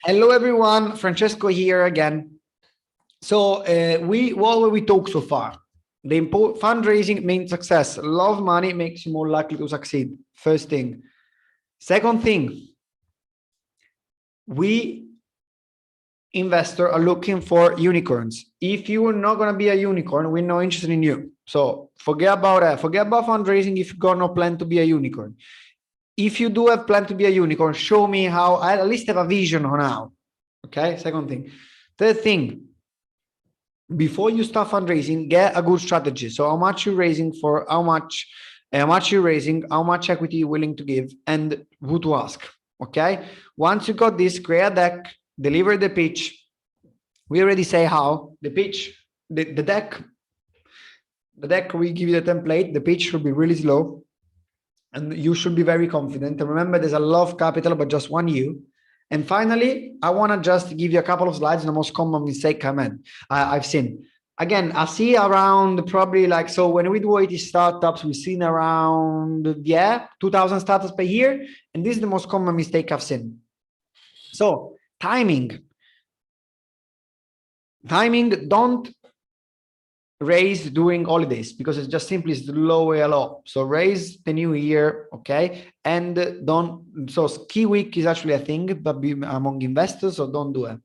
Hello, everyone. Francesco here again. So what we talk so far? The fundraising means success. Love money makes you more likely to succeed. First thing. Second thing, we investors are looking for unicorns. If you are not going to be a unicorn, we're not interested in you. So forget about that. Forget about fundraising if you got no plan to be a unicorn. If you do have plan to be a unicorn, show me how. I at least have a vision on how. Okay. Second thing. Third thing. Before you start fundraising, get a good strategy. So how much you're raising for, how much you're raising, how much equity you're willing to give, and who to ask. Okay. Once you got this, create a deck, deliver the pitch. We already say how. The pitch, the deck, we give you the template. The pitch should be really slow and you should be very confident. And remember, there's a lot of capital, but just one you. And finally, I want to just give you a couple of slides on the most common mistake I've seen. Again, I see around probably like, so when we do 80 startups, we've seen around, 2,000 startups per year. And this is the most common mistake I've seen. So timing, don't raise during holidays because it's just simply slow a lot. So raise the new year, okay? And don't, so ski week is actually a thing, but among investors, so don't do it.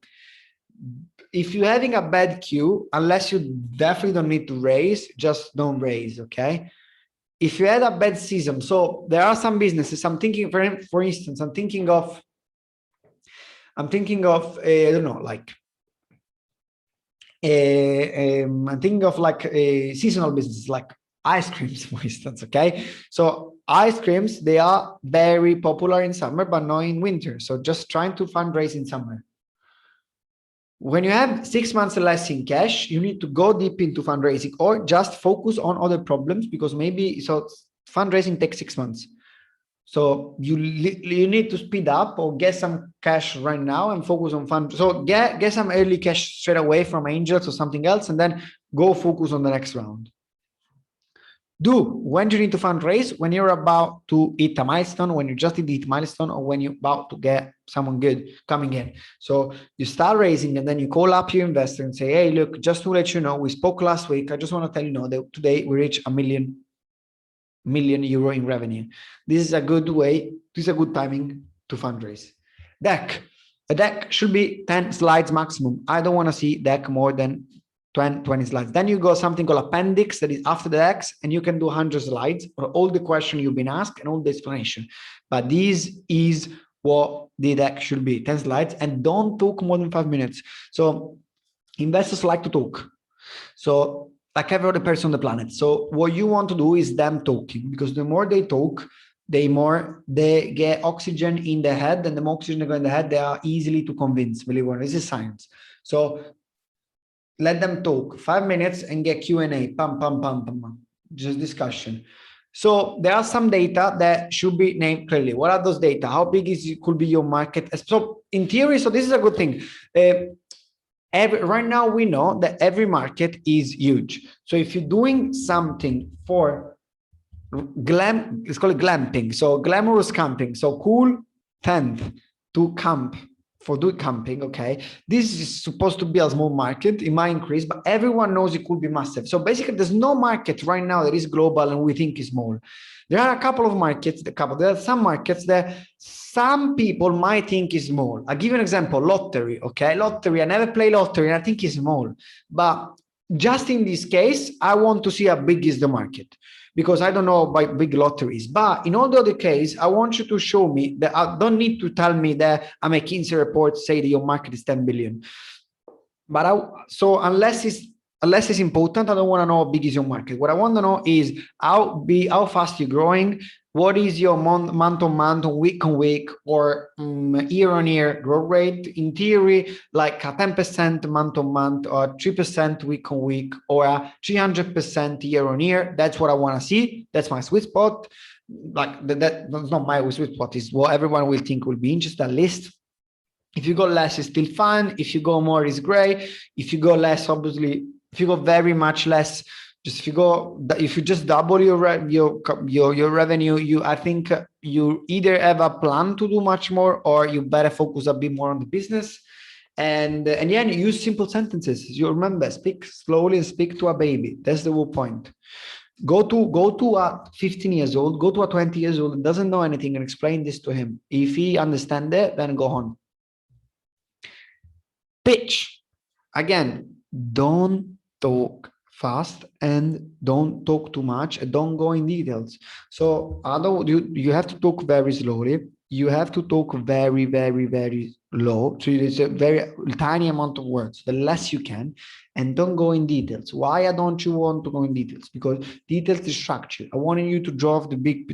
If you're having a bad queue, unless you definitely don't need to raise, just don't raise, okay? If you had a bad season, so there are some businesses, I'm thinking, for instance, I'm thinking of, I don't know, like, I'm thinking of like seasonal businesses like ice creams, for instance. Okay, so ice creams, they are very popular in summer but not in winter, so just trying to fundraise in summer. When you have 6 months less in cash, you need to go deep into fundraising or just focus on other problems, because maybe so fundraising takes 6 months. So you need to speed up or get some cash right now and focus on fund. So get some early cash straight away from angels or something else, and then go focus on the next round. When do you need to fundraise? When you're about to hit a milestone, when you just hit a milestone, or when you're about to get someone good coming in. So you start raising and then you call up your investor and say, hey, look, just to let you know, we spoke last week. I just want to tell you know that today we reached €1 million in revenue. This is a good way, this is a good timing to fundraise. A deck should be 10 slides maximum. I don't want to see deck more than 20 slides. Then you go something called appendix that is after the decks, and you can do 100 slides or all the question you've been asked and all the explanation. But this is what the deck should be, 10 slides, and don't talk more than 5 minutes. So investors like to talk. So like every other person on the planet. So what you want to do is them talking, because the more they talk, the more they get oxygen in the head, and the more oxygen they go in the head, they are easily to convince. Believe it or not, this is science. So let them talk 5 minutes and get Q&A, just discussion. So there are some data that should be named clearly. What are those data? How big could be your market? So in theory, so this is a good thing. Right now we know that every market is huge. So if you're doing something for glam, let's call it glamping. So glamorous camping. So cool tent to camp, for doing camping. Okay. This is supposed to be a small market. It might increase, but everyone knows it could be massive. So basically there's no market right now that is global and we think is small. There are a couple of markets, there are some markets that some people might think is small. I'll give you an example, lottery, okay? Lottery, I never play lottery and I think it's small. But just in this case, I want to see how big is the market, because I don't know about big lotteries. But in all the other case, I want you to show me that I don't need to tell me that a McKinsey report say that your market is 10 billion. But so unless it's important, I don't want to know how big is your market. What I want to know is how fast you're growing, what is your month on month, week on week, or year on year growth rate. In theory, like a 10% month on month, or 3% week on week, or a 300% year on year. That's what I want to see. That's my sweet spot. Like that's not my sweet spot, is what everyone will think will be interesting, at least. If you go less, it's still fine. If you go more, it's great. If you go less, obviously, if you go very much less, Just if you just double your revenue, I think you either have a plan to do much more, or you better focus a bit more on the business. And yeah, use simple sentences. You remember, speak slowly and speak to a baby. That's the whole point. Go to a 15 years old, go to a 20 years old and doesn't know anything, and explain this to him. If he understands it, then go on. Pitch. Again, don't talk fast and don't talk too much and don't go in details. So you have to talk very slowly. You have to talk very, very, very low. So it's a very tiny amount of words, the less you can, and don't go in details. Why don't you want to go in details? Because details distract you. I wanted you to draw the big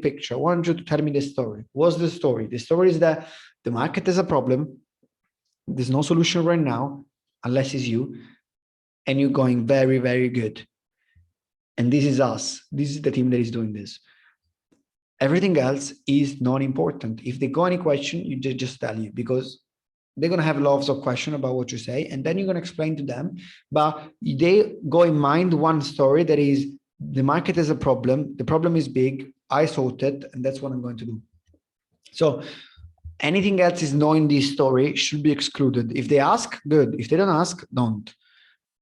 picture. I want you to tell me the story. What's the story? The story is that the market has a problem. There's no solution right now, unless it's you, and you're going very, very good. And this is us. This is the team that is doing this. Everything else is not important. If they got any question, you just tell you, because they're going to have lots of questions about what you say, and then you're going to explain to them. But they go in mind one story, that is, the market has a problem. The problem is big. I solved it, and that's what I'm going to do. So anything else is knowing this story should be excluded. If they ask, good. If they don't ask, don't.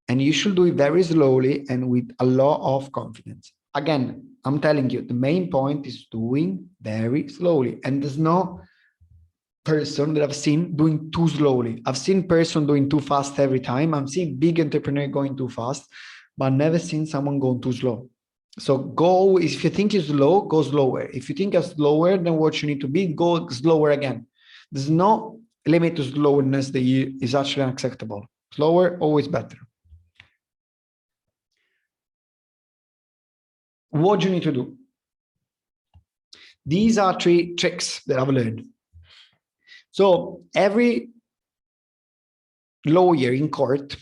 And you should do it very slowly and with a lot of confidence. Again, I'm telling you, the main point is doing very slowly. And there's no person that I've seen doing too slowly. I've seen person doing too fast every time. I'm seeing big entrepreneur going too fast, but I've never seen someone going too slow. So go, if you think you're slow, go slower. If you think you're slower than what you need to be, go slower again. There's no limit to slowness that is actually unacceptable. Slower, always better. What do you need to do? These are 3 tricks that I've learned. So every lawyer in court,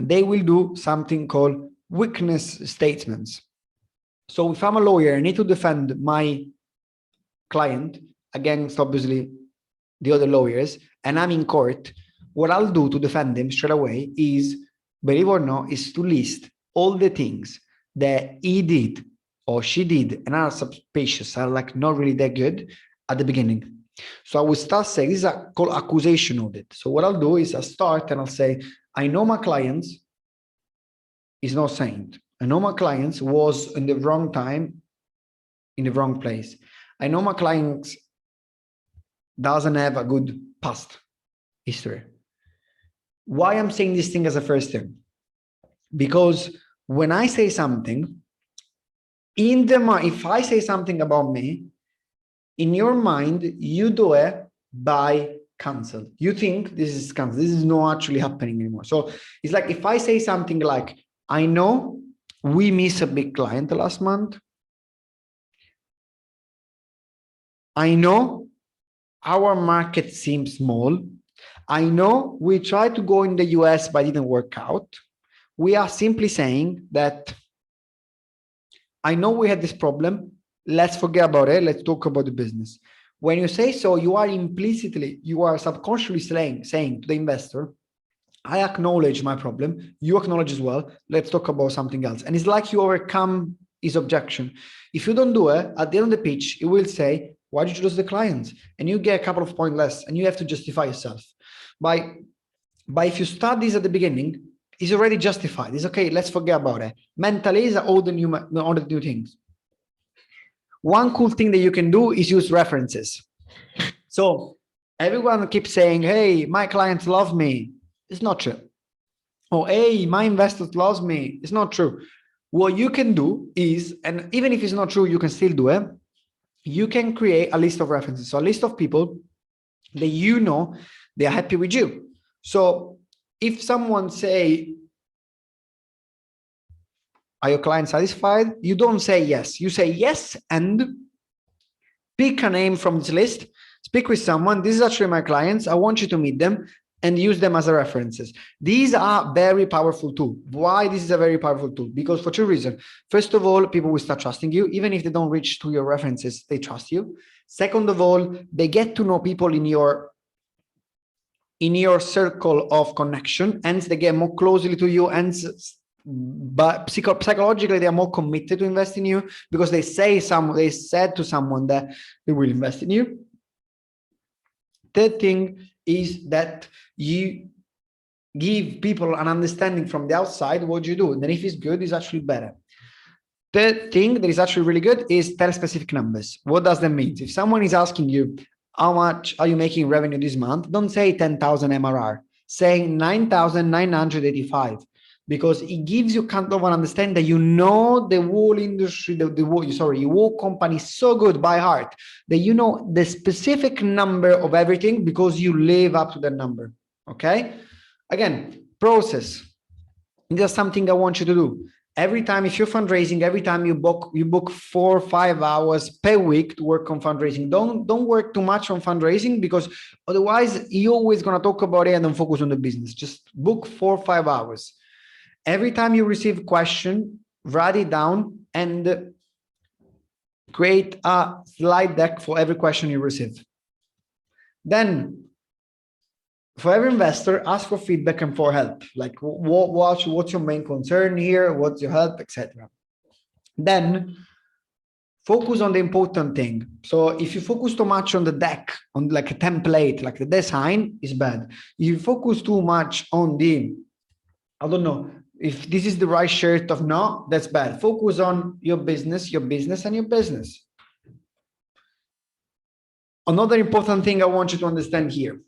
they will do something called weakness statements. So if I'm a lawyer, I need to defend my client against obviously the other lawyers, and I'm in court, what I'll do to defend him straight away is, believe it or not, is to list all the things that he did or she did and are suspicious, are like not really that good at the beginning. So I will start saying, this is called accusation audit. So what I'll do is I'll start and I'll say, I know my clients is not saint. I know my clients was in the wrong time, in the wrong place. I know my clients doesn't have a good past history. Why I'm saying this thing as a first thing? Because when I say something, if I say something about me, in your mind, you do it by cancel. You think this is cancel. This is not actually happening anymore. So it's like if I say something like, I know we missed a big client last month. I know our market seems small. I know we tried to go in the US, but it didn't work out. We are simply saying that I know we had this problem. Let's forget about it. Let's talk about the business. When you say so, you are implicitly, you are subconsciously saying to the investor, I acknowledge my problem. You acknowledge as well. Let's talk about something else. And it's like you overcome his objection. If you don't do it, at the end of the pitch, it will say, why did you lose the clients? And you get a couple of points less, and you have to justify yourself. But if you start this at the beginning, it's already justified. It's okay, let's forget about it. Mentally, is all the new things. One cool thing that you can do is use references. So everyone keeps saying, hey, my clients love me. It's not true. Oh, hey, my investors love me. It's not true. What you can do is, and even if it's not true, you can still do it. You can create a list of references. So a list of people that you know they are happy with you. So if someone say, are your clients satisfied? You don't say yes. You say yes and pick a name from this list. Speak with someone. This is actually my clients. I want you to meet them and use them as a references. These are very powerful tools. Why this is a very powerful tool? Because for 2 reasons. First of all, people will start trusting you. Even if they don't reach to your references, they trust you. Second of all, they get to know people in your circle of connection, hence they get more closely to you, hence but psychologically they are more committed to invest in you because they said to someone that they will invest in you. Third thing is that you give people an understanding from the outside what you do, and then if it's good, it's actually better. Third thing that is actually really good is tell specific numbers. What does that mean? If someone is asking you, how much are you making revenue this month? Don't say 10,000 MRR. Say 9,985, because it gives you kind of an understanding that you know the whole industry, your whole company so good by heart that you know the specific number of everything because you live up to that number. Okay? Again, process. This is something I want you to do. Every time, if you're fundraising, every time you book 4 or 5 hours per week to work on fundraising. Don't work too much on fundraising, because otherwise you're always going to talk about it and then focus on the business. Just book 4 or 5 hours. Every time you receive a question, write it down and create a slide deck for every question you receive. Then, for every investor, ask for feedback and for help. Like, what's your main concern here? What's your help, etc. Then focus on the important thing. So if you focus too much on the deck, on like a template, like the design, is bad. If you focus too much on the, I don't know, if this is the right shirt or not, that's bad. Focus on your business, and your business. Another important thing I want you to understand here.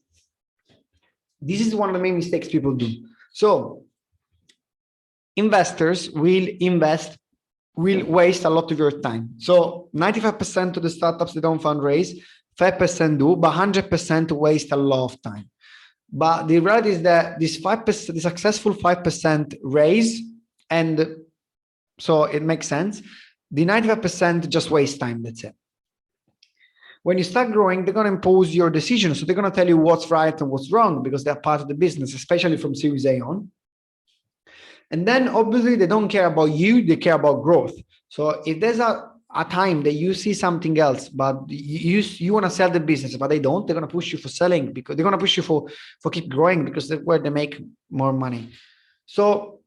This is one of the main mistakes people do. So investors will waste a lot of your time. So 95% of the startups that don't fundraise, 5% do, but 100% waste a lot of time. But the reality is that this 5%, the successful 5% raise, and so it makes sense. The 95% just waste time, that's it. When you start growing, they're going to impose your decisions. So they're going to tell you what's right and what's wrong, because they're part of the business, especially from Series A on. And then obviously they don't care about you, they care about growth. So if there's a time that you see something else, but you want to sell the business, but they don't, they're going to push you for selling, because they're going to push you for keep growing, because that's where they make more money. So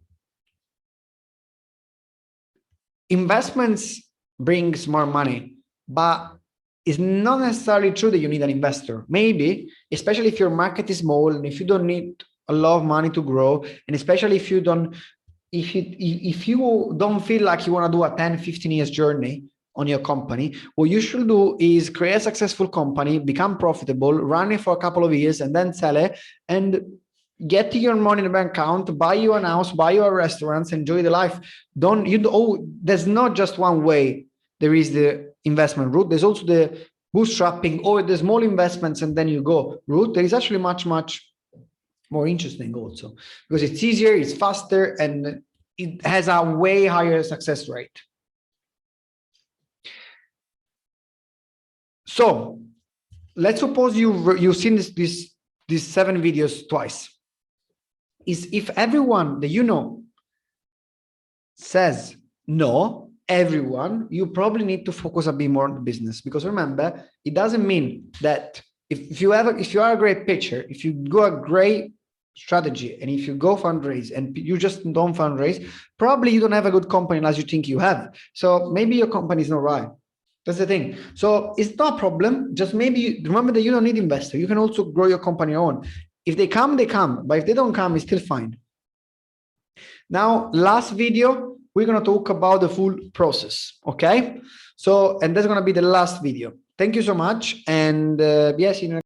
investments brings more money, but it's not necessarily true that you need an investor. Maybe, especially if your market is small and if you don't need a lot of money to grow, and especially if you don't feel like you want to do a 10-15 years journey on your company, what you should do is create a successful company, become profitable, run it for a couple of years, and then sell it and get your money in the bank account, buy you an house, buy you a restaurant, enjoy the life. There's not just one way. There is the investment route. There's also the bootstrapping, or the small investments and then you go route. There is actually much more interesting also, because it's easier, it's faster, and it has a way higher success rate. So let's suppose you've seen these 7 videos twice. If everyone that you know says no, everyone, you probably need to focus a bit more on the business, because remember, it doesn't mean that if you are a great pitcher, if you go a great strategy, and if you go fundraise and you just don't fundraise, probably you don't have a good company as you think you have. So maybe your company is not right. That's the thing. So it's not a problem. Just maybe remember that you don't need investor. You can also grow your company on. If they come, they come. But if they don't come, it's still fine. Now, last video, we're going to talk about the full process. Okay. So, and that's going to be the last video. Thank you so much. And yes,